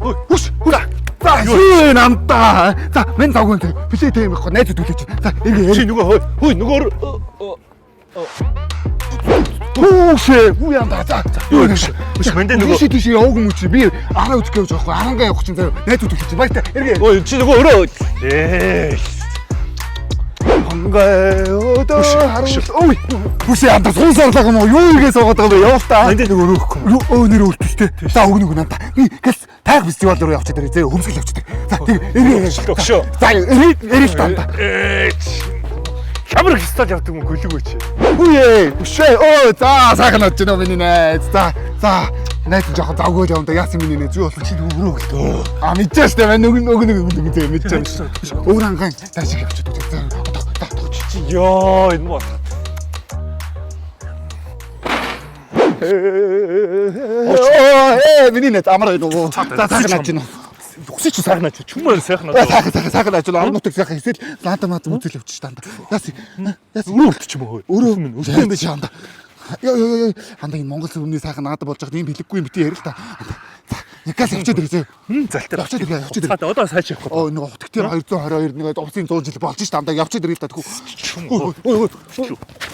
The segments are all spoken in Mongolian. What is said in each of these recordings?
Хүш. За юу намтаа. За мен завгүй билет тийм их найз төлөж. За эргээ. Чи нөгөө хөөе нөгөө Хүүшээ юу юм да. За. Биш мэндэ нөгөө тийш яваг юм чи би араа үзэх гэж байхгүй. Арангаа явах чинь заяа найз төлөж. Баяртай. Эргээ. ой чи нөгөө өрөө. Хангаа өдөө харуул. Ой. Хүсээ андаа суусарлаа юм уу? Юу игээ суугаад байгаа вэ? Явах та. Мэндэ нөгөө өрөөхгүй. Өө нэр өөртөлтэй. За өгнөг надаа. Би гэс тайг фестивал руу явчих дээр зөө хөмсгөл явчих дээр. За тийм эргээ. Өгшөө. За эрээ танда. Хямраг фестивал явдаг юм гөлөг өч. Үе. Өшөө. Оо за сайхан очиж нөө миний найз. За найз жоохон завгүй л юм да. Яасан миний найз юу болсон чи өрөө гэлтөө. А мэдчихэж штэ байна. Өгнөг зөө мэдчихэж. Өөр ангаан тааш явчих дээр. Яа энэ мод. Миний найз амраа нөгөө. За сайхан очиж нөө. Үсэж чи сайхан ачаа. Чүмээр сайхан ачаа. Сайхан ажил арнуудыг сайхан хийсэл лаантамаад үзэл явчих танд. Яс Өрөө үлдчих юм уу? өөрөө минь үлдэн дээ шаанда. Ёо ханда энэ Монгол сүмний сайхан надад болж байгаа юм бэлэггүй юм бити ярил та. Якас явчихад ирээ. Залтаа. Явчихад ирээ. Одоо сайж явах Оо гээд. нэг утгтэр 222 нэг овсын 100 жил болж ш тандаа явчихад ирээ л та тэхүү.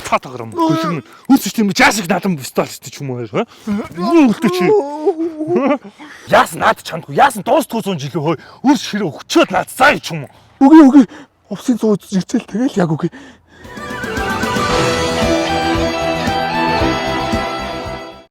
Татаграм. Гөлөг. Үсэж тийм жаашиг наадам фестивал шүү дээ ч юм уу. Юу үлдээ чи? Яасан наад чандгүй. Яасан дуустгүй 100 жил хөөе. Үс ширээ өчөөд наад цаа ч юм уу. Үгүй. Овсын 100 жирцэл тэгэл яг үгүй.